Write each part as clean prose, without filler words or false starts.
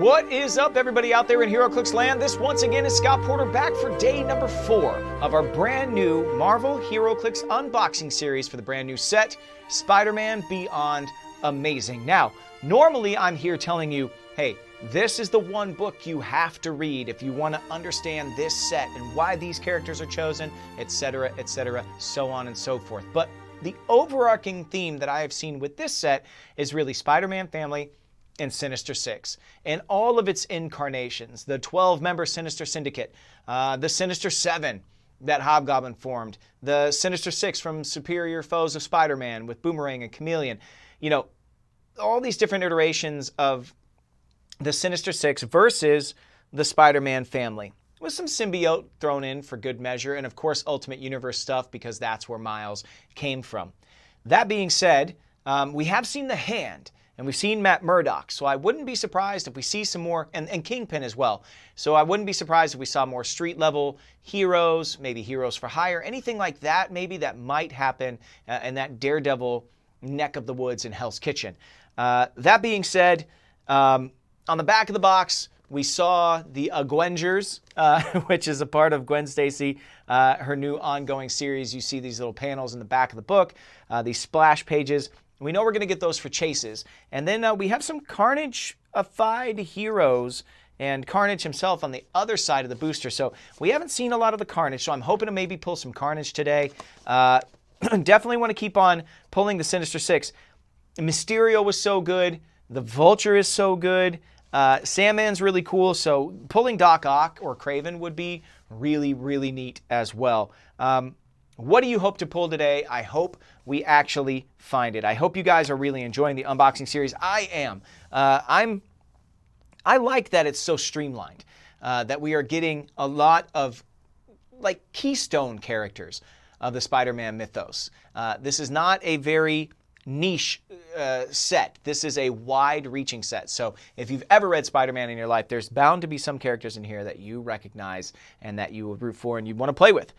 What is up, everybody out there in HeroClix land? This once again is Scott Porter back for day number 4 of our brand new Marvel HeroClix unboxing series for the brand new set, Spider-Man Beyond Amazing. Now, normally I'm here telling you, hey, this is the one book you have to read if you want to understand this set and why these characters are chosen, etc., so on and so forth. But the overarching theme that I have seen with this set is really Spider-Man family and Sinister Six, and all of its incarnations, the 12-member Sinister Syndicate, the Sinister Seven that Hobgoblin formed, the Sinister Six from Superior Foes of Spider-Man with Boomerang and Chameleon. You know, all these different iterations of the Sinister Six versus the Spider-Man family, with some symbiote thrown in for good measure, and of course Ultimate Universe stuff because that's where Miles came from. That being said, we have seen the Hand, and we've seen Matt Murdock, so I wouldn't be surprised if we see some more, and Kingpin as well. So I wouldn't be surprised if we saw more street-level heroes, maybe heroes for hire, anything like that maybe that might happen in that Daredevil neck of the woods in Hell's Kitchen. That being said, on the back of the box, we saw the Gwengers, which is a part of Gwen Stacy, her new ongoing series. You see these little panels in the back of the book, these splash pages. We know we're going to get those for chases. And then we have some Carnage-ified heroes and Carnage himself on the other side of the booster. So we haven't seen a lot of the Carnage, so I'm hoping to maybe pull some Carnage today. Definitely want to keep on pulling the Sinister Six. Mysterio was so good. The Vulture is so good. Sandman's really cool, so pulling Doc Ock or Kraven would be really, really neat as well. What do you hope to pull today? I hope we actually find it. I hope you guys are really enjoying the unboxing series. I am. I like that it's so streamlined, that we are getting a lot of like keystone characters of the Spider-Man mythos. This is not a very niche set. This is a wide-reaching set. So if you've ever read Spider-Man in your life, there's bound to be some characters in here that you recognize and that you would root for and you'd want to play with.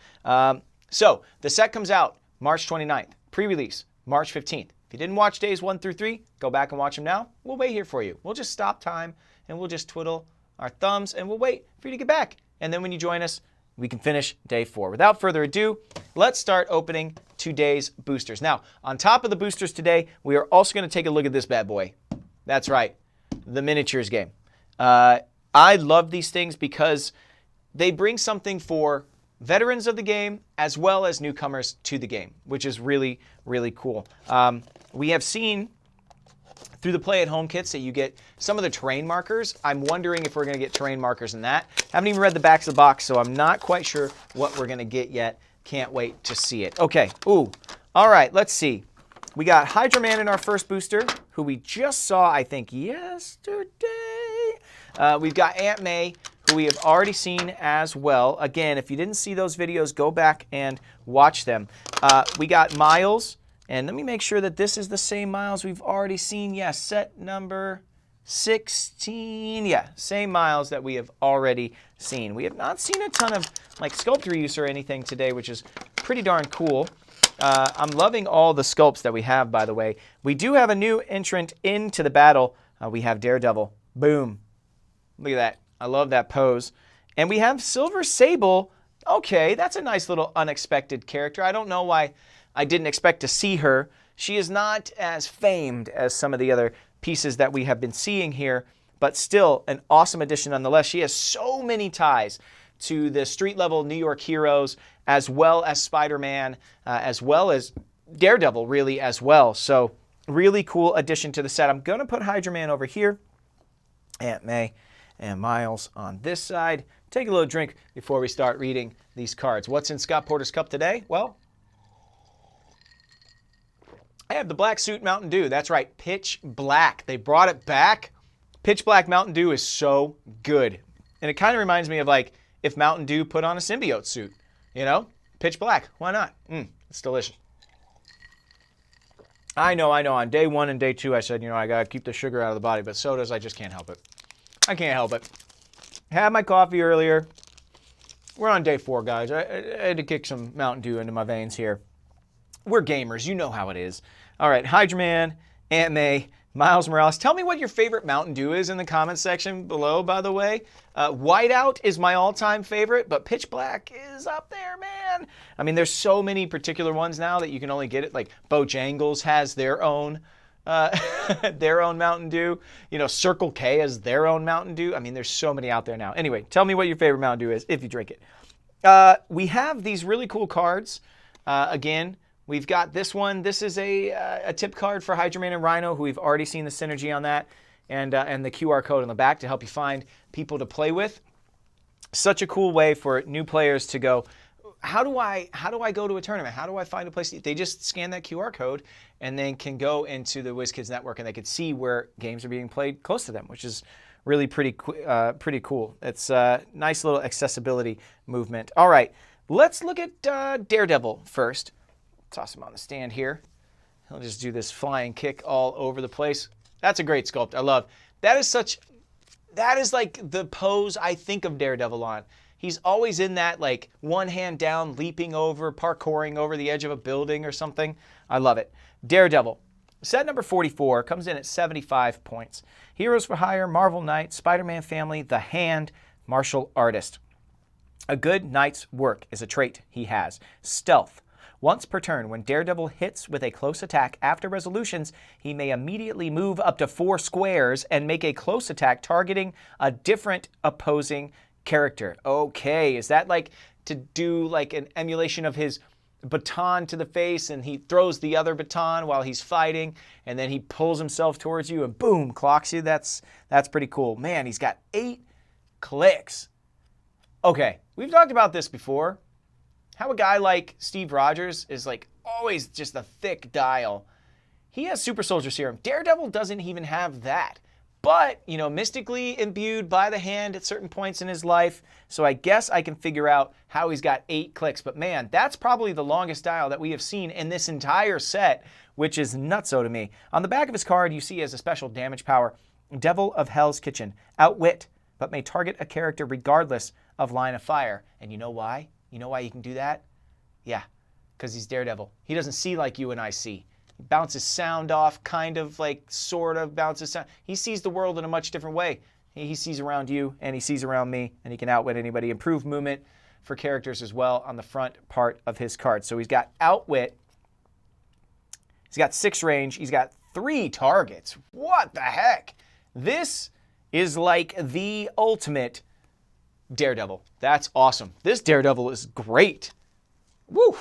So the set comes out March 29th, pre-release March 15th. If you didn't watch days 1 through 3, go back and watch them now. We'll wait here for you. We'll just stop time and we'll just twiddle our thumbs and we'll wait for you to get back. And then when you join us, we can finish day 4. Without further ado, let's start opening today's boosters. Now, on top of the boosters today, we are also going to take a look at this bad boy. That's right, the miniatures game. I love these things because they bring something for veterans of the game as well as newcomers to the game, which is really, really cool. We have seen through the play-at-home kits that you get some of the terrain markers. I'm wondering if we're going to get terrain markers in that. Haven't even read the backs of the box, so I'm not quite sure what we're going to get yet. Can't wait to see it. Okay, ooh, all right, let's see. We got Hydra Man in our first booster, who we just saw, I think, yesterday. We've got Aunt May, who we have already seen as well. Again, if you didn't see those videos, go back and watch them. We got Miles, and let me make sure that this is the same Miles we've already seen. Yes, set number 16. Yeah, same Miles that we have already seen. We have not seen a ton of like sculpt reuse or anything today, which is pretty darn cool. I'm loving all the sculpts that we have, by the way. We do have a new entrant into the battle. We have Daredevil. Boom. Look at that. I love that pose. And we have Silver Sable. Okay, that's a nice little unexpected character. I don't know why I didn't expect to see her. She is not as famed as some of the other pieces that we have been seeing here, but still an awesome addition nonetheless. She has so many ties to the street-level New York heroes, as well as Spider-Man, as well as Daredevil, really, as well. So really cool addition to the set. I'm going to put Hydra Man over here, Aunt May, and Miles on this side. Take a little drink before we start reading these cards. What's in Scott Porter's cup today? Well, I have the Black Suit Mountain Dew. That's right, Pitch Black. They brought it back. Pitch Black Mountain Dew is so good. And it kind of reminds me of like if Mountain Dew put on a symbiote suit. You know? Pitch Black. Why not? It's delicious. I know. On day 1 and day 2, I said, you know, I got to keep the sugar out of the body. But sodas, I just can't help it. I can't help it. Had my coffee earlier. We're on day 4, guys. I had to kick some Mountain Dew into my veins here. We're gamers. You know how it is. All right, Hydra Man, Aunt May, Miles Morales, tell me what your favorite Mountain Dew is in the comments section below, by the way. Whiteout is my all-time favorite, but Pitch Black is up there, man. I mean, there's so many particular ones now that you can only get it. Like Bojangles has their own Mountain Dew. You know, Circle K has their own Mountain Dew. I mean, there's so many out there now. Anyway, tell me what your favorite Mountain Dew is if you drink it. We have these really cool cards. Again, we've got this one. This is a tip card for Hydro-Man and Rhino, who we've already seen the synergy on that, and the QR code on the back to help you find people to play with. Such a cool way for new players to go, how do I go to a tournament? How do I find a place? They just scan that QR code and then can go into the WizKids network, and they can see where games are being played close to them, which is really pretty cool. It's a nice little accessibility movement. All right, let's look at Daredevil first. Toss him on the stand here. He'll just do this flying kick all over the place. That's a great sculpt. I love. That is like the pose I think of Daredevil on. He's always in that like one hand down, leaping over, parkouring over the edge of a building or something. I love it. Daredevil. Set number 44 comes in at 75 points. Heroes for Hire, Marvel Knight, Spider-Man Family, The Hand, Martial Artist. A good knight's work is a trait he has. Stealth. Once per turn, when Daredevil hits with a close attack after resolutions, he may immediately move up to 4 squares and make a close attack targeting a different opposing character. Okay, is that like to do like an emulation of his baton to the face, and he throws the other baton while he's fighting, and then he pulls himself towards you and boom, clocks you? That's pretty cool. Man, he's got 8 clicks. Okay, we've talked about this before. How a guy like Steve Rogers is like always just a thick dial. He has Super Soldier Serum. Daredevil doesn't even have that. But, you know, mystically imbued by the Hand at certain points in his life. So I guess I can figure out how he's got 8 clicks. But man, that's probably the longest dial that we have seen in this entire set, which is nutso to me. On the back of his card, you see as a special damage power, Devil of Hell's Kitchen. Outwit, but may target a character regardless of line of fire. And you know why? You know why he can do that? Yeah, because he's Daredevil. He doesn't see like you and I see. He bounces sound off, kind of like, sort of bounces sound. He sees the world in a much different way. He sees around you, and he sees around me, and he can outwit anybody. Improved movement for characters as well on the front part of his card. So he's got Outwit. He's got 6 range. He's got 3 targets. What the heck? This is like the ultimate Daredevil. That's awesome. This Daredevil is great. Woo!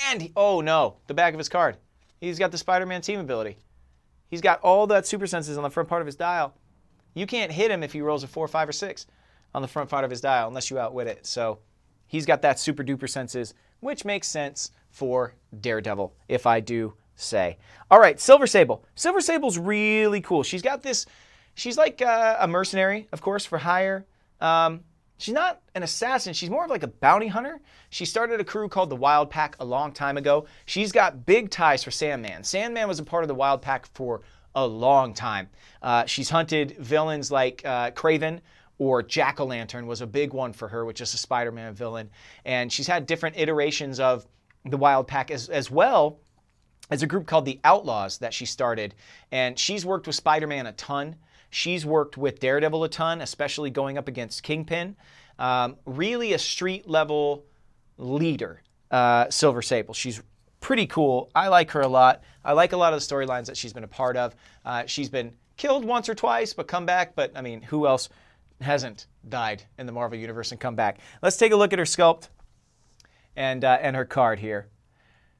And, oh no, the back of his card. He's got the Spider-Man team ability. He's got all that super senses on the front part of his dial. You can't hit him if he rolls a 4, 5, or 6 on the front part of his dial unless you outwit it. So he's got that super duper senses, which makes sense for Daredevil, if I do say. All right, Silver Sable. Silver Sable's really cool. She's got this, she's like a mercenary, of course, for hire. She's not an assassin. She's more of like a bounty hunter. She started a crew called the Wild Pack a long time ago. She's got big ties for Sandman. Sandman was a part of the Wild Pack for a long time. She's hunted villains like Kraven, or Jack-o'-lantern was a big one for her, which is a Spider-Man villain. And she's had different iterations of the Wild Pack as well as a group called the Outlaws that she started. And she's worked with Spider-Man a ton. She's worked with Daredevil a ton, especially going up against Kingpin. Really a street-level leader, Silver Sable. She's pretty cool. I like her a lot. I like a lot of the storylines that she's been a part of. She's been killed once or twice, but come back. But, I mean, who else hasn't died in the Marvel Universe and come back? Let's take a look at her sculpt and her card here.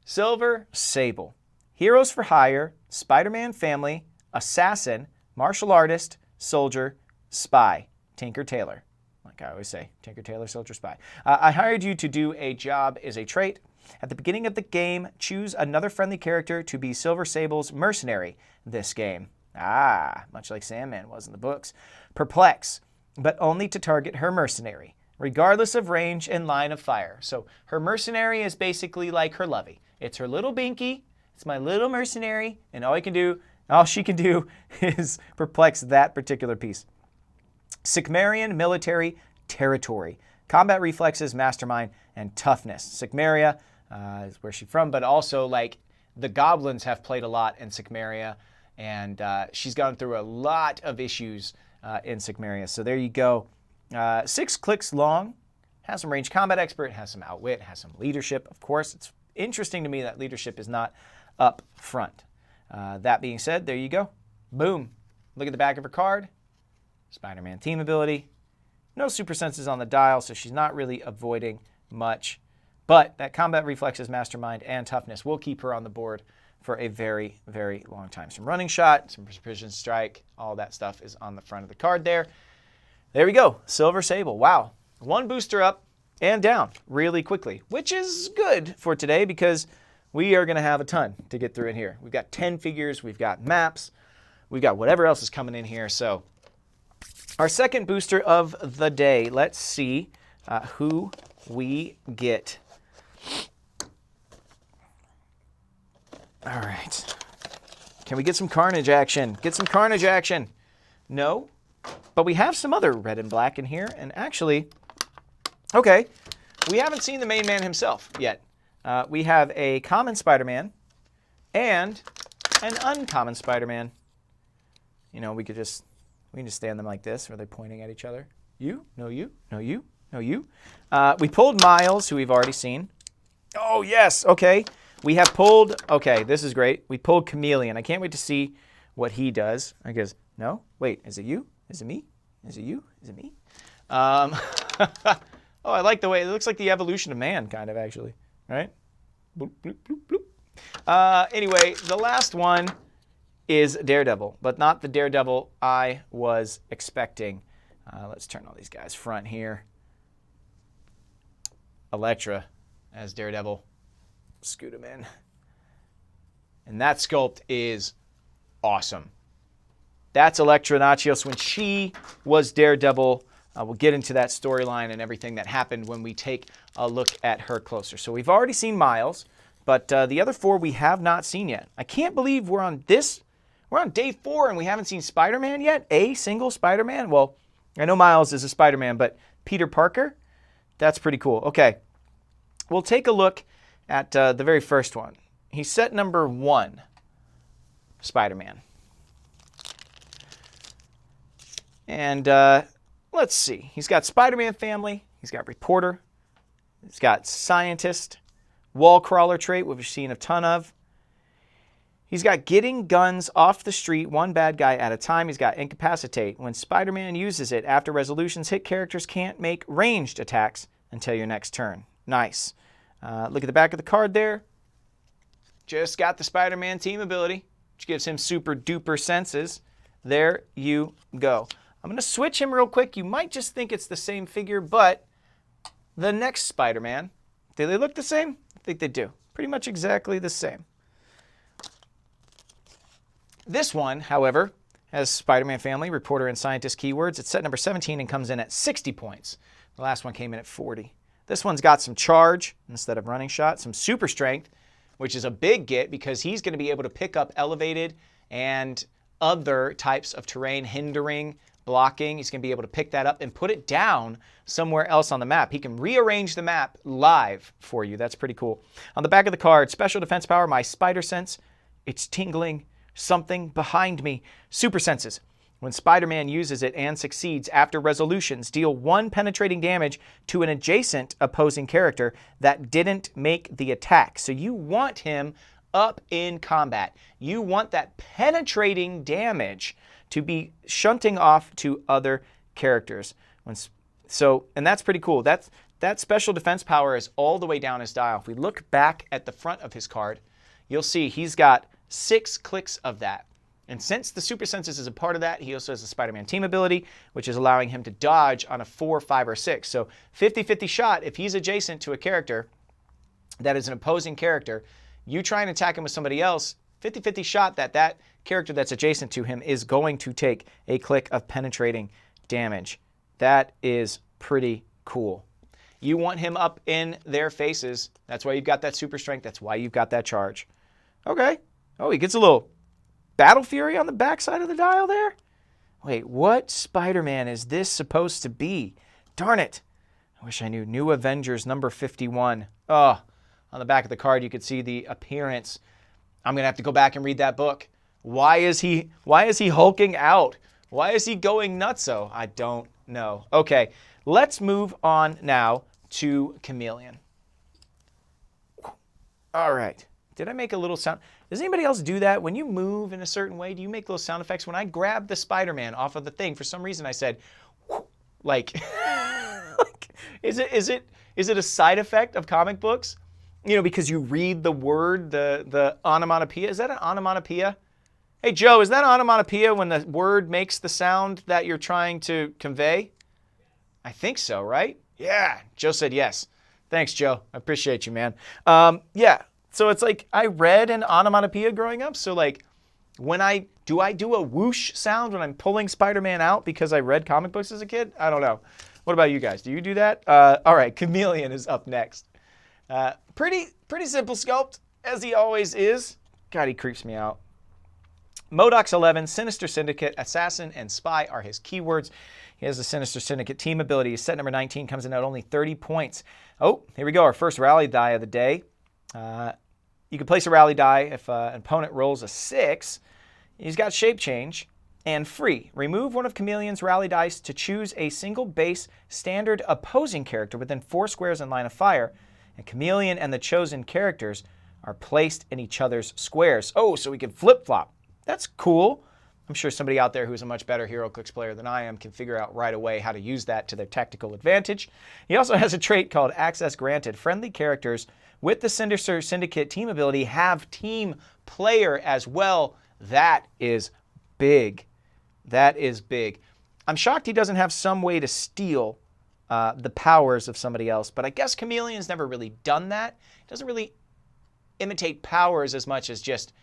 Silver Sable. Heroes for Hire, Spider-Man Family, Assassin, Martial Artist, Soldier, Spy, Tinker Tailor. Like I always say, Tinker Tailor, Soldier, Spy. I hired you to do a job as a trait. At the beginning of the game, choose another friendly character to be Silver Sable's mercenary this game. Much like Sandman was in the books. Perplex, but only to target her mercenary, regardless of range and line of fire. So her mercenary is basically like her lovey. It's her little binky. It's my little mercenary, and all she can do is perplex that particular piece. Sigmarian military territory. Combat reflexes, mastermind, and toughness. Sigmaria is where she's from, but also like the goblins have played a lot in Sigmaria, And she's gone through a lot of issues in Sigmaria. So there you go. 6 clicks long. Has some range combat expert, has some outwit, has some leadership. Of course, it's interesting to me that leadership is not up front. That being said, there you go. Boom. Look at the back of her card. Spider-Man team ability. No super senses on the dial, so she's not really avoiding much. But that combat reflexes, mastermind, and toughness will keep her on the board for a very, very long time. Some running shot, some precision strike, all that stuff is on the front of the card there. There we go. Silver Sable. Wow. 1 booster up and down really quickly, which is good for today because we are going to have a ton to get through in here. We've got 10 figures, we've got maps, we've got whatever else is coming in here. So our second booster of the day, let's see who we get. All right. Can we get some Carnage action? Get some Carnage action. No, but we have some other red and black in here, and actually, okay, we haven't seen the main man himself yet. We have a common Spider-Man and an uncommon Spider-Man. You know, we can just stand them like this. Are they pointing at each other? You? No, you? No, you? No, you? We pulled Miles, who we've already seen. Oh, yes. Okay. We have pulled, okay, this is great. We pulled Chameleon. I can't wait to see what he does. I guess, no? Wait, is it you? Is it me? Is it you? Is it me? Oh, I like the way, it looks like the evolution of man, kind of, actually. Right? Bloop, bloop, bloop, bloop. Anyway, the last one is Daredevil, but not the Daredevil I was expecting. Let's turn all these guys front here. Elektra as Daredevil. Scoot him in. And that sculpt is awesome. That's Elektra Nachios when she was Daredevil. We'll get into that storyline and everything that happened when we take a look at her closer. So we've already seen Miles, but the other 4 we have not seen yet. I can't believe we're on day 4 and we haven't seen Spider-Man yet. A single Spider-Man? Well, I know Miles is a Spider-Man, but Peter Parker? That's pretty cool. Okay, we'll take a look at the very first one. He's set number 1, Spider-Man. And let's see. He's got Spider-Man family. He's got reporter. He's got scientist. Wall crawler trait, which we've seen a ton of. He's got getting guns off the street, one bad guy at a time. He's got incapacitate. When Spider-Man uses it, after resolutions hit, characters can't make ranged attacks until your next turn. Nice. Look at the back of the card there. Just got the Spider-Man team ability, which gives him super duper senses. There you go. I'm going to switch him real quick. You might just think it's the same figure, but the next Spider-Man, do they look the same? I think they do. Pretty much exactly the same. This one, however, has Spider-Man family, reporter, and scientist keywords. It's set number 17 and comes in at 60 points. The last one came in at 40. This one's got some charge instead of running shot, some super strength, which is a big get because he's going to be able to pick up elevated and other types of terrain hindering blocking. He's going to be able to pick that up and put it down somewhere else on the map. He can rearrange the map live for you. That's pretty cool. On the back of the card, special defense power, my spider sense. It's tingling. Something behind me. Super senses. When Spider-Man uses it and succeeds after resolutions, deal 1 penetrating damage to an adjacent opposing character that didn't make the attack. So you want him up in combat. You want that penetrating damage to be shunting off to other characters. And that's pretty cool. That special defense power is all the way down his dial. If we look back at the front of his card, you'll see he's got 6 clicks of that. And since the Super Senses is a part of that, he also has the Spider-Man team ability, which is allowing him to dodge on a 4, 5, or 6. So 50-50 shot, if he's adjacent to a character that is an opposing character, you try and attack him with somebody else, 50-50 shot that character that's adjacent to him is going to take a click of penetrating damage. That is pretty cool. You want him up in their faces. That's why you've got that super strength. That's why you've got that charge. Okay. Oh, he gets a little Battle Fury on the backside of the dial there? Wait, what Spider-Man is this supposed to be? Darn it. I wish I knew. New Avengers number 51. Oh, on the back of the card you could see the appearance. I'm going to have to go back and read that book. Why is he hulking out? Why is he going nutso? I don't know. Okay, let's move on now to Chameleon. All right. Did I make a little sound? Does anybody else do that? When you move in a certain way, do you make little sound effects? When I grabbed the Spider-Man off of the thing, for some reason I said, like, is it a side effect of comic books? You know, because you read the word, the onomatopoeia. Is that an onomatopoeia? Hey, Joe, is that an onomatopoeia when the word makes the sound that you're trying to convey? I think so, right? Yeah. Joe said yes. Thanks, Joe. I appreciate you, man. Yeah. So it's like I read an onomatopoeia growing up. So like when I do a whoosh sound when I'm pulling Spider-Man out because I read comic books as a kid? I don't know. What about you guys? Do you do that? All right. Chameleon is up next. Pretty simple sculpt, as he always is. God, he creeps me out. MODOK's 11, Sinister Syndicate, Assassin, and Spy are his keywords. He has the Sinister Syndicate team ability. Set number 19 comes in at only 30 points. Oh, here we go. Our first rally die of the day. You can place a rally die if an opponent rolls a 6. He's got shape change and free. Remove one of Chameleon's rally dice to choose a single base standard opposing character within 4 squares in line of fire. And Chameleon and the chosen characters are placed in each other's squares. Oh, so we can flip-flop. That's cool. I'm sure somebody out there who's a much better HeroClix player than I am can figure out right away how to use that to their tactical advantage. He also has a trait called Access Granted. Friendly characters with the Sinister Syndicate team ability have team player as well. That is big. That is big. I'm shocked he doesn't have some way to steal the powers of somebody else, but I guess Chameleon's never really done that. He doesn't really imitate powers as much as just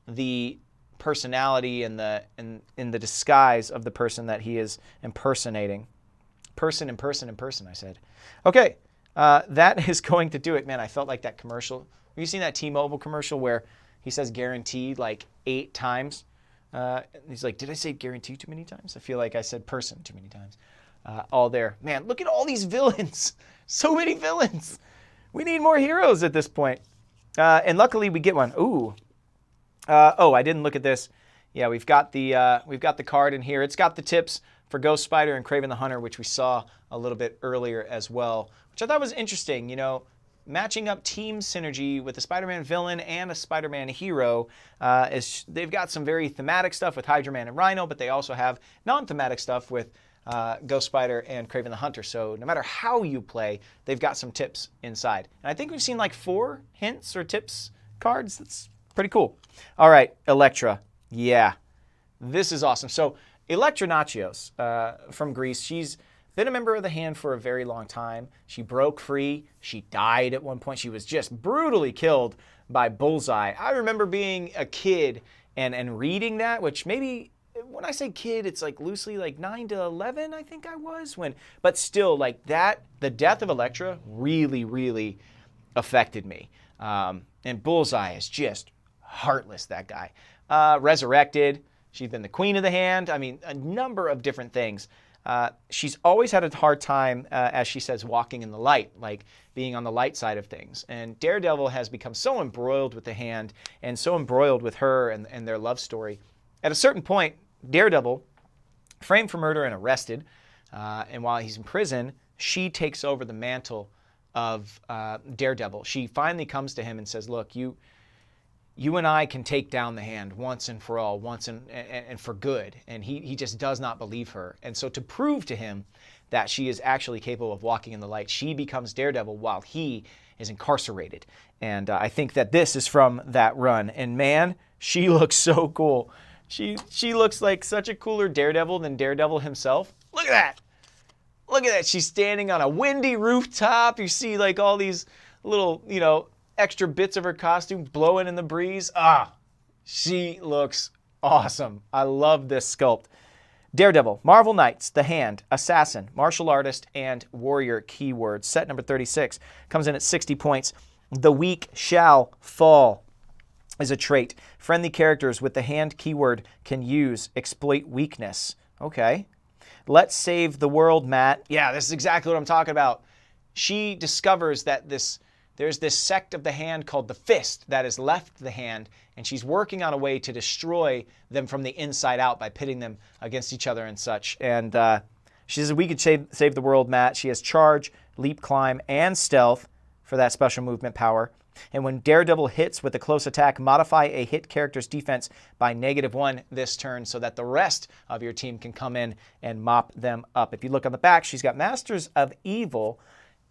the personality and the disguise of the person that he is impersonating. Person, I said. Okay, that is going to do it. Man, I felt like that commercial. Have you seen that T-Mobile commercial where he says guaranteed like 8 times? He's like, did I say guaranteed too many times? I feel like I said person too many times. All there. Man, look at all these villains. So many villains. We need more heroes at this point. And luckily we get one. Ooh. Oh, I didn't look at this. Yeah, we've got the card in here. It's got the tips for Ghost Spider and Kraven the Hunter, which we saw a little bit earlier as well, which I thought was interesting. You know, matching up team synergy with a Spider-Man villain and a Spider-Man hero. They've got some very thematic stuff with Hydra Man and Rhino, but they also have non-thematic stuff with Ghost Spider and Kraven the Hunter. So no matter how you play, they've got some tips inside. And I think we've seen like 4 hints or tips cards. That's pretty cool. All right, Elektra. Yeah, this is awesome. So Elektra Nachios from Greece, she's been a member of the hand for a very long time. She broke free. She died at one point. She was just brutally killed by Bullseye. I remember being a kid and reading that, which maybe when I say kid, it's like loosely like 9 to 11, I think I was. But still, like that, the death of Elektra really, really affected me. And Bullseye is just heartless, that guy. Resurrected. She's been the queen of the hand. I mean, a number of different things. She's always had a hard time, as she says, walking in the light, like being on the light side of things. And Daredevil has become so embroiled with the hand and so embroiled with her and their love story. At a certain point, Daredevil, framed for murder and arrested, and while he's in prison, she takes over the mantle of Daredevil. She finally comes to him and says, look, you and I can take down the hand once and for all, once and for good. And he just does not believe her. And so to prove to him that she is actually capable of walking in the light, she becomes Daredevil while he is incarcerated. And I think that this is from that run. And man, she looks so cool. She looks like such a cooler Daredevil than Daredevil himself. Look at that. Look at that. She's standing on a windy rooftop. You see like all these little, extra bits of her costume blowing in the breeze. She looks awesome. I love this sculpt. Daredevil, Marvel Knights, The Hand, Assassin, Martial Artist, and Warrior keywords. Set number 36 comes in at 60 points. The weak shall fall is a trait. Friendly characters with the hand keyword can use exploit weakness. Okay. Let's save the world, Matt. Yeah, this is exactly what I'm talking about. She discovers that this there's this sect of the hand called the fist that has left the hand, and she's working on a way to destroy them from the inside out by pitting them against each other and such. And she says we could save the world, Matt. She has charge, leap, climb, and stealth for that special movement power. And when Daredevil hits with a close attack, modify a hit character's defense by -1 this turn so that the rest of your team can come in and mop them up. If you look on the back, she's got Masters of Evil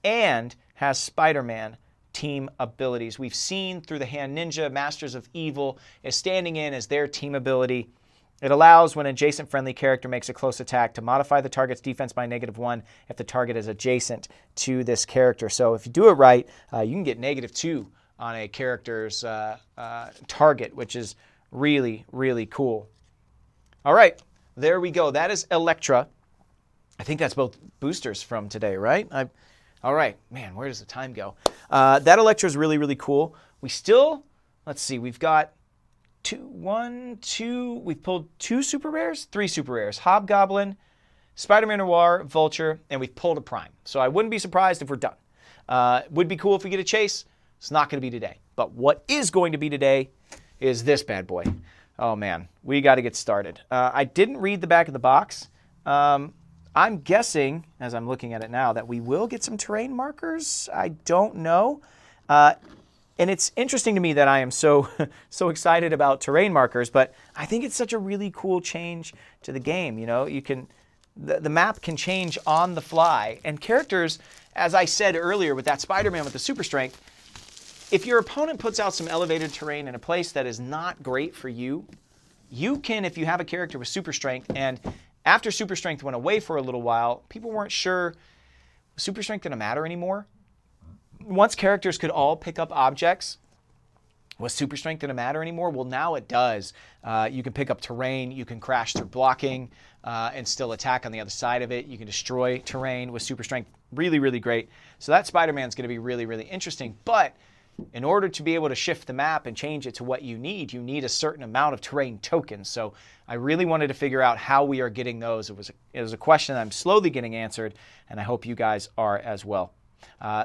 and has Spider-Man team abilities. We've seen through the Hand Ninja, Masters of Evil is standing in as their team ability. It allows when an adjacent friendly character makes a close attack to modify the target's defense by -1 if the target is adjacent to this character. So if you do it right, you can get -2 on a character's target, which is really, really cool. All right, there we go. That is Elektra. I think that's both boosters from today, right? All right, man, where does the time go? That Elektra is really, really cool. We still, let's see, we've got we've pulled 2 super rares, 3 super rares. Hobgoblin, Spider-Man Noir, Vulture, and we've pulled a Prime. So I wouldn't be surprised if we're done. Would be cool if we get a chase. It's not going to be today. But what is going to be today is this bad boy. Oh, man, we got to get started. I didn't read the back of the box. I'm guessing, as I'm looking at it now, that we will get some terrain markers. I don't know. And it's interesting to me that I am so excited about terrain markers, but I think it's such a really cool change to the game. You know, you can the map can change on the fly, and characters, as I said earlier with that Spider-Man with the super strength, if your opponent puts out some elevated terrain in a place that is not great for you, you can, if you have a character with super strength, and after super strength went away for a little while, people weren't sure super strength didn't matter anymore. Once characters could all pick up objects, was super strength didn't matter anymore? Well, now it does. You can pick up terrain, you can crash through blocking and still attack on the other side of it. You can destroy terrain with super strength. Really, really great. So that Spider-Man's going to be really, really interesting. But in order to be able to shift the map and change it to what you need a certain amount of terrain tokens. So I really wanted to figure out how we are getting those. It was a question that I'm slowly getting answered, and I hope you guys are as well.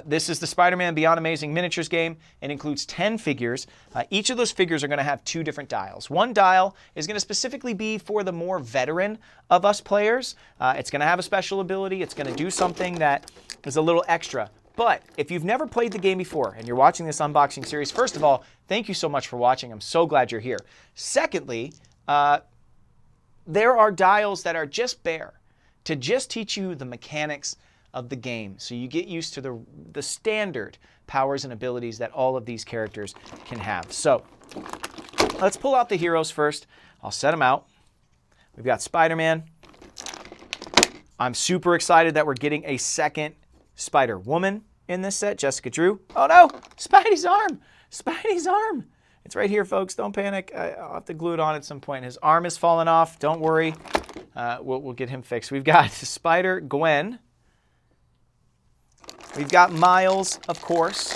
This is the Spider-Man Beyond Amazing Miniatures game. It includes 10 figures. Each of those figures are going to have 2 different dials. One dial is going to specifically be for the more veteran of us players. It's going to have a special ability. It's going to do something that is a little extra. But if you've never played the game before and you're watching this unboxing series, first of all, thank you so much for watching. I'm so glad you're here. Secondly, there are dials that are just bare to just teach you the mechanics of the game, so you get used to the standard powers and abilities that all of these characters can have. So let's pull out the heroes first. I'll set them out. We've got Spider-Man. I'm super excited that we're getting a second Spider-Woman in this set, Jessica Drew. Oh no, Spidey's arm! Spidey's arm! It's right here, folks. Don't panic. I'll have to glue it on at some point. His arm is falling off. Don't worry. We'll get him fixed. We've got Spider-Gwen. We've got Miles, of course.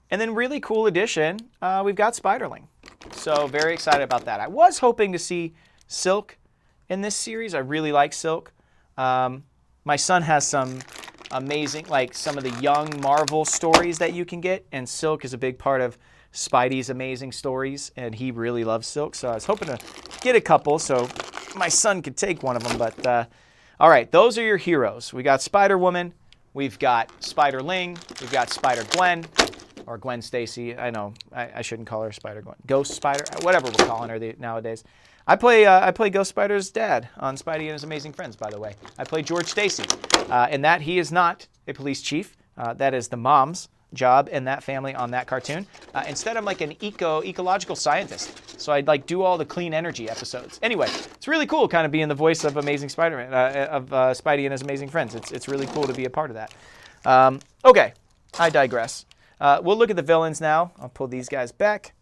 And then really cool addition, we've got Spiderling. So very excited about that. I was hoping to see Silk in this series. I really like Silk. My son has some amazing, like some of the young Marvel stories that you can get, and Silk is a big part of Spidey's amazing stories, and he really loves Silk. So I was hoping to get a couple so my son could take one of them. But all right, those are your heroes. We got Spider-Woman. We've got Spider-Ling, we've got Spider-Gwen, or Gwen Stacy. I know, I shouldn't call her Spider-Gwen. Ghost Spider, whatever we're calling her nowadays. I play Ghost Spider's dad on Spidey and His Amazing Friends, by the way. I play George Stacy, and that he is not a police chief. That is the mom's job in that family on that cartoon. Instead, I'm like an ecological scientist. So I'd like do all the clean energy episodes. Anyway, it's really cool kind of being the voice of Amazing Spider-Man, of Spidey and His Amazing Friends. It's really cool to be a part of that. Okay, I digress. We'll look at the villains now. I'll pull these guys back.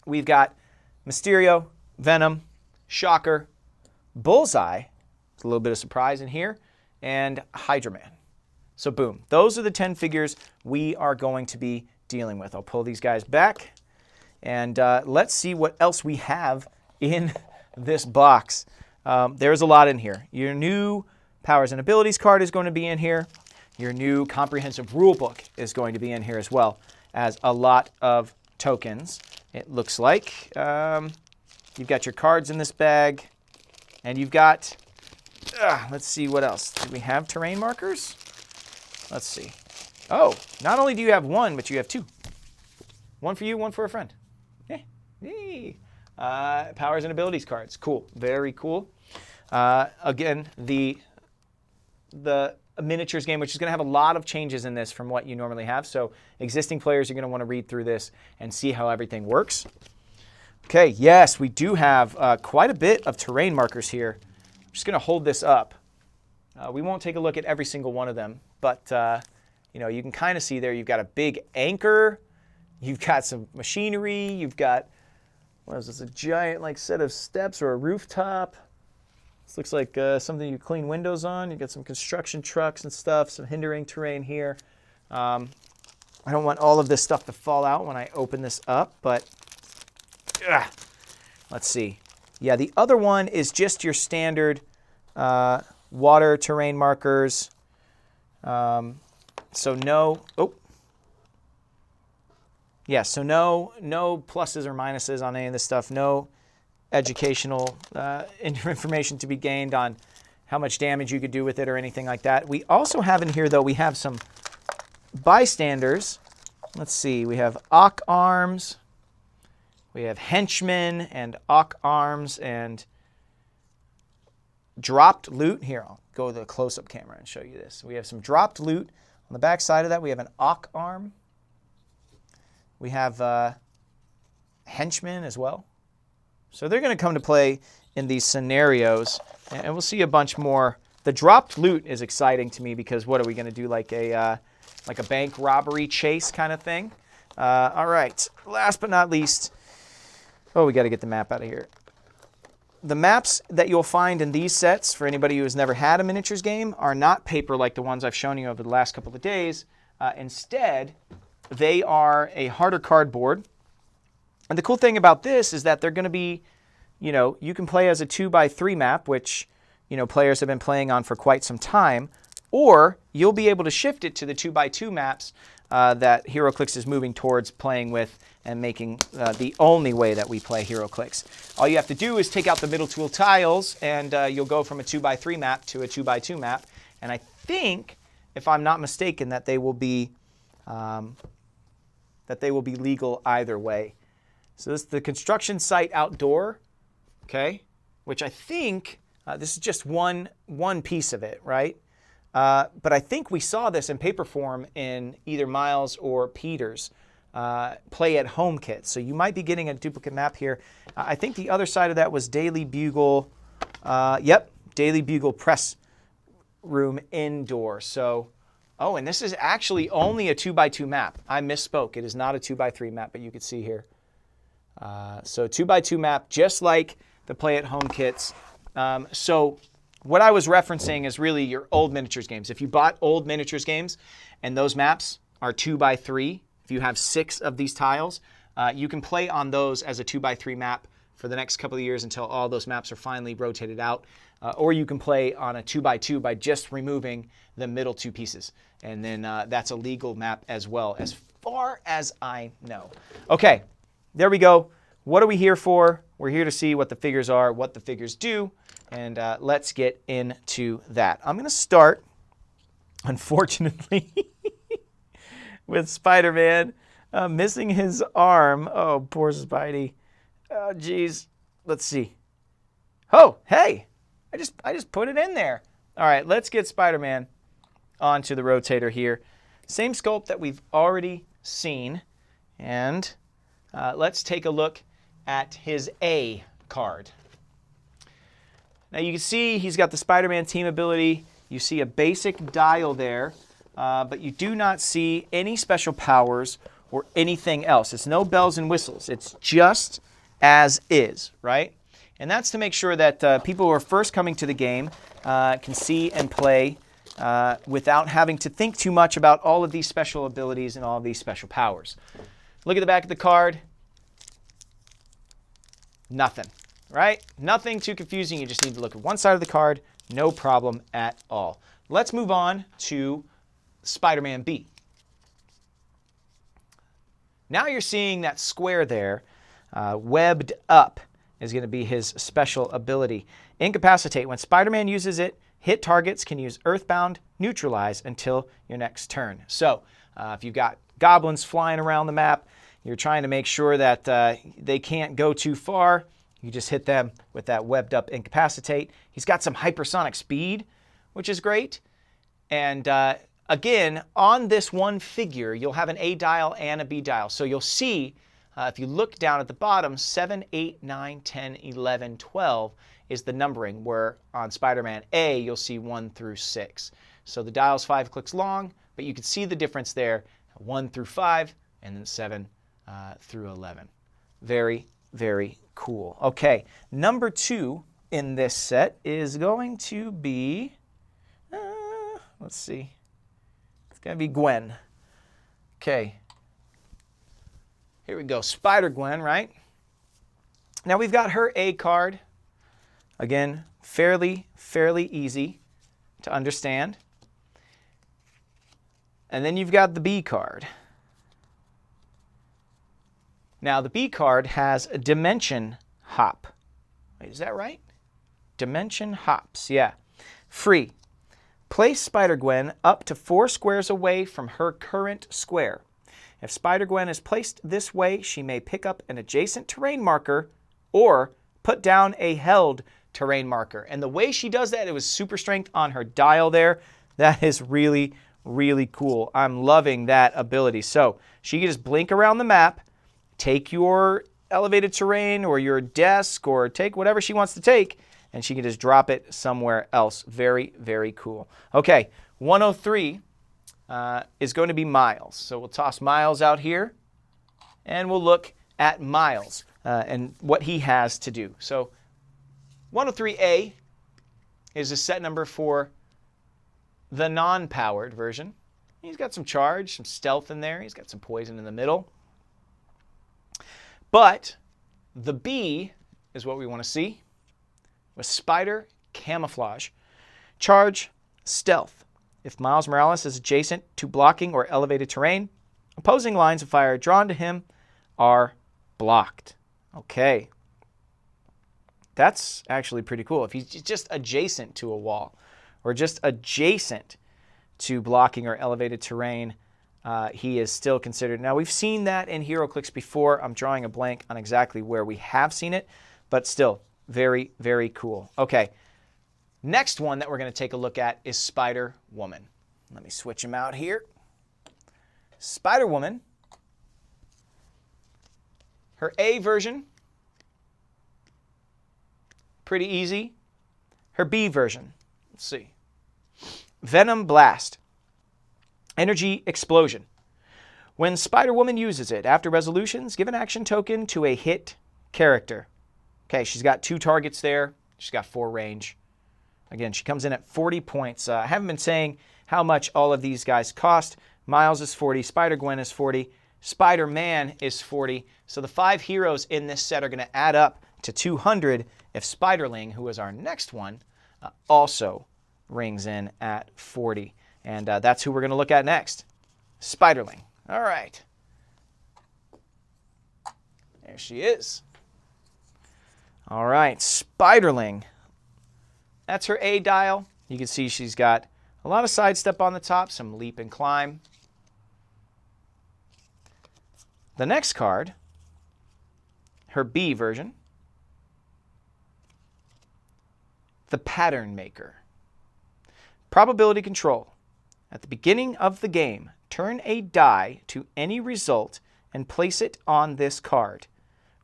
We've got Mysterio, Venom, Shocker, Bullseye. There's a little bit of surprise in here. And Hydra Man. So boom, those are the 10 figures we are going to be dealing with. I'll pull these guys back, and let's see what else we have in this box. There's a lot in here. Your new Powers and Abilities card is going to be in here. Your new comprehensive rule book is going to be in here as well as a lot of tokens. It looks like you've got your cards in this bag, and you've got, let's see what else. Do we have terrain markers? Let's see. Oh, not only do you have one, but you have two. One for you, one for a friend. Hey. Powers and abilities cards. Cool. Very cool. Again, the miniatures game, which is going to have a lot of changes in this from what you normally have. So existing players are going to want to read through this and see how everything works. Okay, yes, we do have quite a bit of terrain markers here. I'm just going to hold this up. We won't take a look at every single one of them, but you can kind of see there you've got a big anchor, you've got some machinery, you've got, what is this, a giant set of steps or a rooftop. This looks like something you clean windows on. You've got some construction trucks and stuff, some hindering terrain here. I don't want all of this stuff to fall out when I open this up, but let's see. Yeah, the other one is just your standard water terrain markers. So no pluses or minuses on any of this stuff. No educational information to be gained on how much damage you could do with it or anything like that. We also have in here, though, we have some bystanders. Let's see. We have Ock arms. We have henchmen and Ock arms and dropped loot. Here, I'll go to the close-up camera and show you this. We have some dropped loot. On the back side of that, we have an Ock arm. We have henchmen as well. So they're going to come to play in these scenarios, and we'll see a bunch more. The dropped loot is exciting to me because what are we going to do, like a bank robbery chase kind of thing? All right, last but not least, we got to get the map out of here. The maps that you'll find in these sets, for anybody who has never had a miniatures game, are not paper like the ones I've shown you over the last couple of days. Instead, they are a harder cardboard. And the cool thing about this is that they're going to be, you can play as a 2x3 map, which, players have been playing on for quite some time, or you'll be able to shift it to the 2x2 maps that HeroClix is moving towards playing with and making the only way that we play HeroClix. All you have to do is take out the middle tool tiles, and you'll go from a 2x3 map to a 2x2 map. And I think, if I'm not mistaken, that they will be legal either way. So this is the construction site outdoor, okay, which I think, this is just one piece of it, right? But I think we saw this in paper form in either Miles or Peter's play at home kit. So you might be getting a duplicate map here. I think the other side of that was Daily Bugle, Daily Bugle press room indoor. So, and this is actually only a 2x2 map. I misspoke. It is not a 2x3 map, but you can see here. So 2x2 map, just like the play at home kits. So what I was referencing is really your old miniatures games. If you bought old miniatures games and those maps are 2x3, if you have 6 of these tiles, you can play on those as a 2x3 map for the next couple of years until all those maps are finally rotated out. Or you can play on a 2x2 by just removing the middle 2 pieces. And then that's a legal map as well, as far as I know. Okay. There we go. What are we here for? We're here to see what the figures are, what the figures do, and let's get into that. I'm going to start, unfortunately, with Spider-Man missing his arm. Oh, poor Spidey. Oh, geez. Let's see. Oh, hey, I just put it in there. All right, let's get Spider-Man onto the rotator here. Same sculpt that we've already seen, and let's take a look at his A card. Now you can see he's got the Spider-Man team ability. You see a basic dial there, but you do not see any special powers or anything else. It's no bells and whistles. It's just as is, right? And that's to make sure that people who are first coming to the game can see and play without having to think too much about all of these special abilities and all of these special powers. Look at the back of the card. Nothing, right? Nothing too confusing. You just need to look at one side of the card. No problem at all. Let's move on to Spider-Man B. Now you're seeing that square there, webbed up is going to be his special ability. Incapacitate. When Spider-Man uses it, hit targets can use Earthbound, neutralize until your next turn. So if you've got goblins flying around the map, you're trying to make sure that they can't go too far, you just hit them with that webbed up Incapacitate. He's got some hypersonic speed, which is great. And again, on this one figure, you'll have an A dial and a B dial. So you'll see, if you look down at the bottom, 7, 8, 9, 10, 11, 12 is the numbering, where on Spider-Man A, you'll see 1 through 6. So the dial's 5 clicks long, but you can see the difference there, 1 through 5, and then 7 through 11. Very, very cool. Okay, number 2 in this set is going to be, let's see, it's going to be Gwen. Okay, here we go, Spider-Gwen, right? Now we've got her A card. Again, fairly easy to understand. And then you've got the B card. Now the B card has a dimension hop. Wait, is that right? Dimension hops, yeah. Free. Place Spider-Gwen up to 4 squares away from her current square. If Spider-Gwen is placed this way, she may pick up an adjacent terrain marker or put down a held terrain marker. And the way she does that, it was super strength on her dial there. That is really, really cool. I'm loving that ability. So she can just blink around the map, take your elevated terrain or your desk or take whatever she wants to take, and she can just drop it somewhere else. Very, very cool. Okay, 103 is going to be Miles. So we'll toss Miles out here, and we'll look at Miles and what he has to do. So 103A is a set number for the non-powered version. He's got some charge, some stealth in there. He's got some poison in the middle. But the B is what we want to see with Spider Camouflage. Charge, stealth. If Miles Morales is adjacent to blocking or elevated terrain, opposing lines of fire drawn to him are blocked. Okay. That's actually pretty cool. If he's just adjacent to a wall or just adjacent to blocking or elevated terrain, he is still considered. Now, we've seen that in HeroClix before. I'm drawing a blank on exactly where we have seen it, but still very, very cool. Okay, next one that we're going to take a look at is Spider-Woman. Let me switch him out here. Spider-Woman, her A version, pretty easy. Her B version, let's see. Venom Blast. Energy Explosion. When Spider-Woman uses it, after resolutions, give an action token to a hit character. Okay, she's got 2 targets there. She's got 4 range. Again, she comes in at 40 points. I haven't been saying how much all of these guys cost. Miles is 40, Spider-Gwen is 40, Spider-Man is 40. So the 5 heroes in this set are going to add up to 200 if Spiderling, who is our next one, also rings in at 40. And that's who we're going to look at next. Spiderling. All right. There she is. All right, Spiderling. That's her A dial. You can see she's got a lot of sidestep on the top, some leap and climb. The next card, her B version, the Pattern Maker. Probability control. At the beginning of the game, turn a die to any result and place it on this card.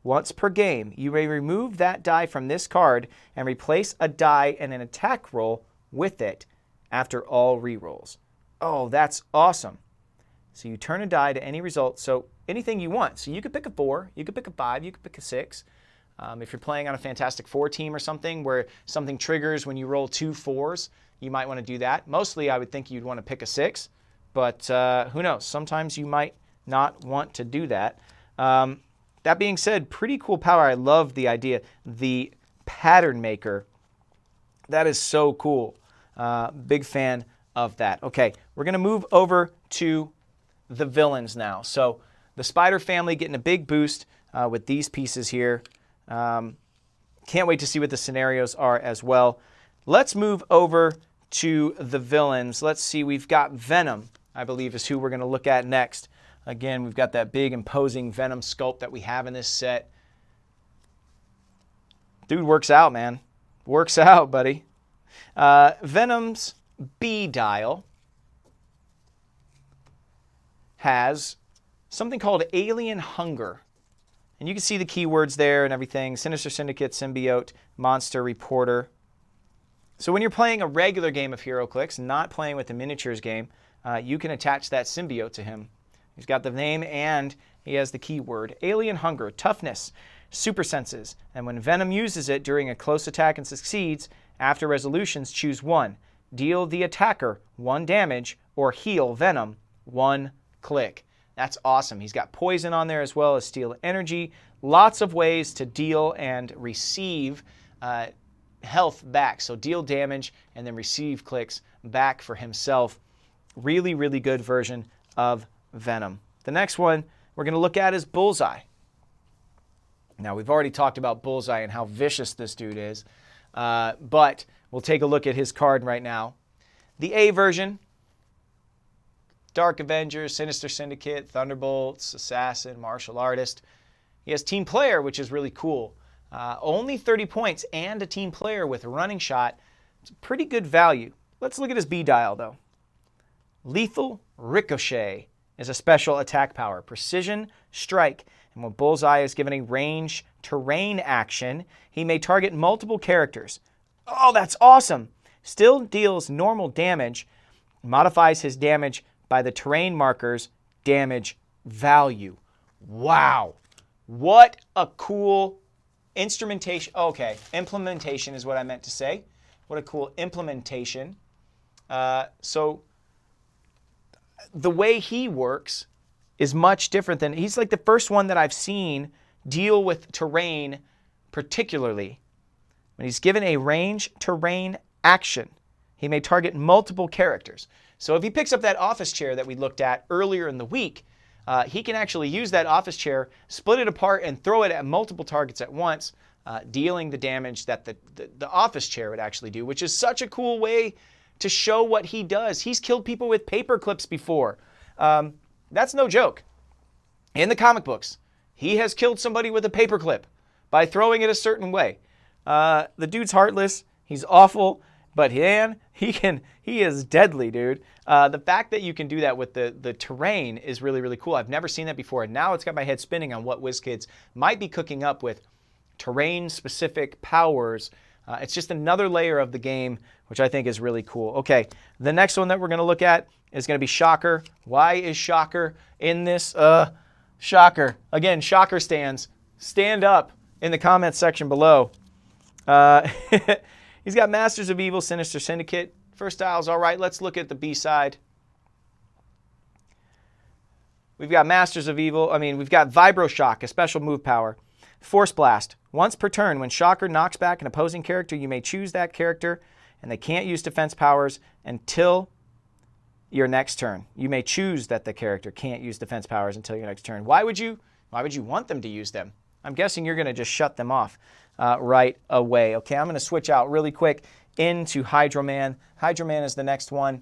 Once per game, you may remove that die from this card and replace a die and an attack roll with it after all rerolls. Oh, that's awesome. So you turn a die to any result, so anything you want. So you could pick a 4, you could pick a 5, you could pick a 6. If you're playing on a Fantastic Four team or something where something triggers when you roll 2 4s, you might want to do that. Mostly, I would think you'd want to pick a 6, but who knows? Sometimes you might not want to do that. That being said, pretty cool power. I love the idea. The Pattern Maker, that is so cool. Big fan of that. Okay, we're going to move over to the villains now. So the Spider family getting a big boost with these pieces here. Can't wait to see what the scenarios are as well. Let's move over to the villains. Let's see, we've got Venom, I believe is who we're going to look at next. Again, we've got that big imposing Venom sculpt that we have in this set. Dude works out, man. Works out, buddy. Venom's B dial has something called Alien Hunger. And you can see the keywords there and everything. Sinister Syndicate, Symbiote, Monster, Reporter. So when you're playing a regular game of HeroClix, not playing with the miniatures game, you can attach that symbiote to him. He's got the name and he has the keyword. Alien Hunger, Toughness, Super Senses. And when Venom uses it during a close attack and succeeds, after resolutions, choose one. Deal the attacker 1 damage or heal Venom 1 click. That's awesome. He's got poison on there as well as steal energy. Lots of ways to deal and receive health back. So deal damage and then receive clicks back for himself. Really, really good version of Venom. The next one we're going to look at is Bullseye. Now, we've already talked about Bullseye and how vicious this dude is, but we'll take a look at his card right now. The A version, Dark Avengers, Sinister Syndicate, Thunderbolts, Assassin, Martial Artist. He has Team Player, which is really cool. Only 30 points and a Team Player with a running shot. It's a pretty good value. Let's look at his B dial, though. Lethal Ricochet is a special attack power. Precision Strike. And when Bullseye is given a range terrain action, he may target multiple characters. Oh, that's awesome. Still deals normal damage, modifies his damage by the terrain marker's damage value. Wow. What a cool instrumentation. Okay, implementation is what I meant to say. What a cool implementation. So the way he works is much different than, he's like the first one that I've seen deal with terrain particularly. When he's given a range terrain action, he may target multiple characters. So if he picks up that office chair that we looked at earlier in the week, he can actually use that office chair, split it apart, and throw it at multiple targets at once, dealing the damage that the office chair would actually do, which is such a cool way to show what he does. He's killed people with paper clips before. That's no joke. In the comic books, he has killed somebody with a paper clip by throwing it a certain way. The dude's heartless. He's awful. But man, he is deadly, dude. The fact that you can do that with the terrain is really, really cool. I've never seen that before. And now it's got my head spinning on what WizKids might be cooking up with terrain-specific powers. It's just another layer of the game, which I think is really cool. Okay, the next one that we're going to look at is going to be Shocker. Why is Shocker in this? Shocker. Again, Shocker stands. Stand up in the comments section below. He's got Masters of Evil, Sinister Syndicate. First dial's all right. Let's look at the B side. We've got Masters of Evil. We've got Vibro Shock, a special move power. Force Blast. Once per turn, when Shocker knocks back an opposing character, you may choose that character, and they can't use defense powers until your next turn. You may choose that the character can't use defense powers until your next turn. Why would you want them to use them? I'm guessing you're going to just shut them off right away. Okay, I'm going to switch out really quick into Hydro Man. Hydro Man is the next one.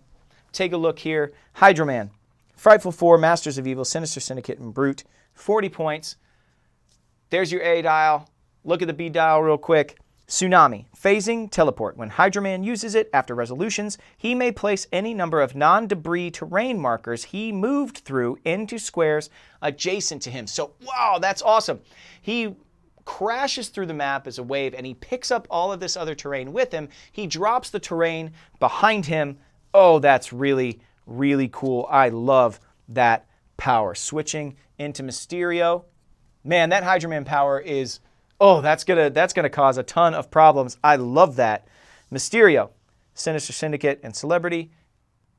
Take a look here. Hydro Man. Frightful 4, Masters of Evil, Sinister Syndicate, and Brute. 40 points. There's your A dial. Look at the B dial real quick. Tsunami. Phasing Teleport. When Hydro Man uses it after resolutions, he may place any number of non-debris terrain markers he moved through into squares adjacent to him. So, wow, that's awesome. He crashes through the map as a wave, and he picks up all of this other terrain with him. He drops the terrain behind him. Oh, that's really, really cool. I love that power. Switching into Mysterio. Man, that Hydro Man power is... oh, that's gonna cause a ton of problems. I love that. Mysterio, Sinister Syndicate, and Celebrity.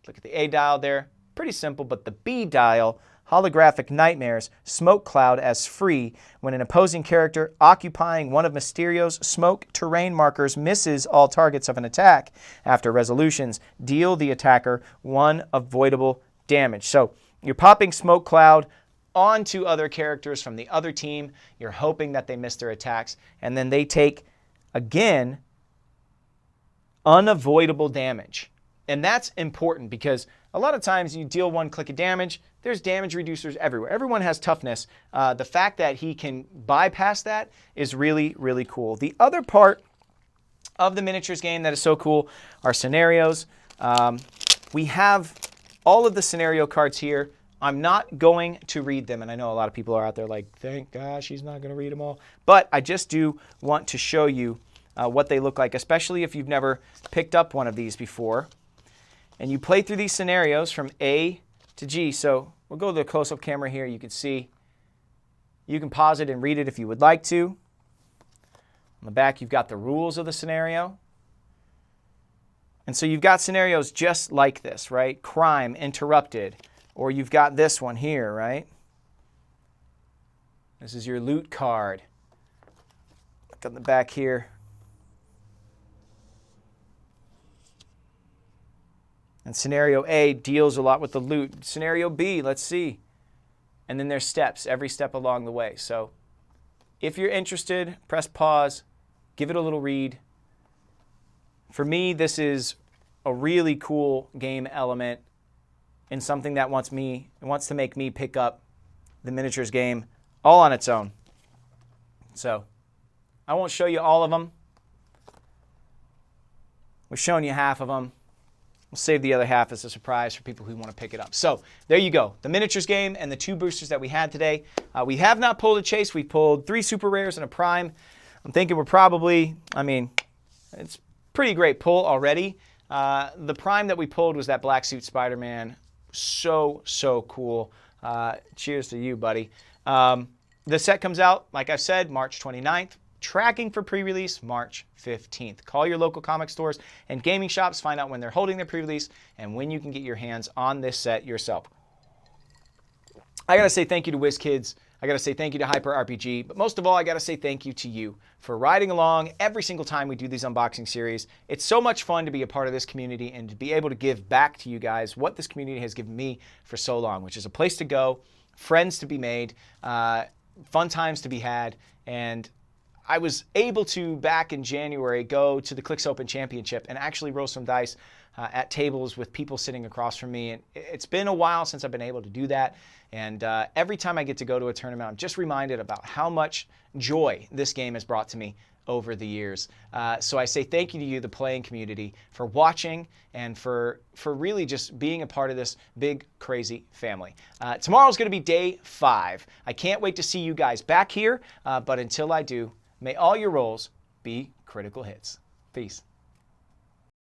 Look at the A dial there. Pretty simple, but the B dial, holographic nightmares, smoke cloud as free when an opposing character occupying one of Mysterio's smoke terrain markers misses all targets of an attack. After resolutions, deal the attacker 1 avoidable damage. So you're popping smoke cloud onto other characters from the other team. You're hoping that they miss their attacks, and then they take, again, unavoidable damage. And that's important because a lot of times you deal 1 click of damage, there's damage reducers everywhere. Everyone has toughness. The fact that he can bypass that is really, really cool. The other part of the miniatures game that is so cool are scenarios. We have all of the scenario cards here. I'm not going to read them, and I know a lot of people are out there like, thank gosh, he's not going to read them all. But I just do want to show you what they look like, especially if you've never picked up one of these before. And you play through these scenarios from A to G. So we'll go to the close-up camera here. You can see. You can pause it and read it if you would like to. On the back, you've got the rules of the scenario. And so you've got scenarios just like this, right? Crime interrupted. Or you've got this one here, right? This is your loot card. Look on the back here. And scenario A deals a lot with the loot. Scenario B, let's see. And then there's steps, every step along the way. So if you're interested, press pause, give it a little read. For me, this is a really cool game element and something that wants to make me pick up the miniatures game all on its own. So I won't show you all of them. We've shown you half of them. We'll save the other half as a surprise for people who want to pick it up. So there you go, the miniatures game and the 2 boosters that we had today. We have not pulled a chase. We pulled 3 super rares and a prime. I'm thinking we're probably, it's pretty great pull already. The prime that we pulled was that black suit Spider-Man. So cool. Cheers to you, buddy. The set comes out, like I said, March 29th. Tracking for pre-release March 15th. Call your local comic stores and gaming shops, find out when they're holding their pre-release and when you can get your hands on this set yourself. I gotta say thank you to WizKids. I gotta say thank you to HyperRPG, but most of all, I gotta say thank you to you for riding along every single time we do these unboxing series. It's so much fun to be a part of this community and to be able to give back to you guys what this community has given me for so long, which is a place to go, friends to be made, fun times to be had, and I was able to, back in January, go to the Clix Open Championship and actually roll some dice at tables with people sitting across from me. And it's been a while since I've been able to do that. And every time I get to go to a tournament, I'm just reminded about how much joy this game has brought to me over the years. So I say thank you to you, the playing community, for watching and for really just being a part of this big, crazy family. Tomorrow's going to be day 5. I can't wait to see you guys back here. But until I do, may all your rolls be critical hits. Peace.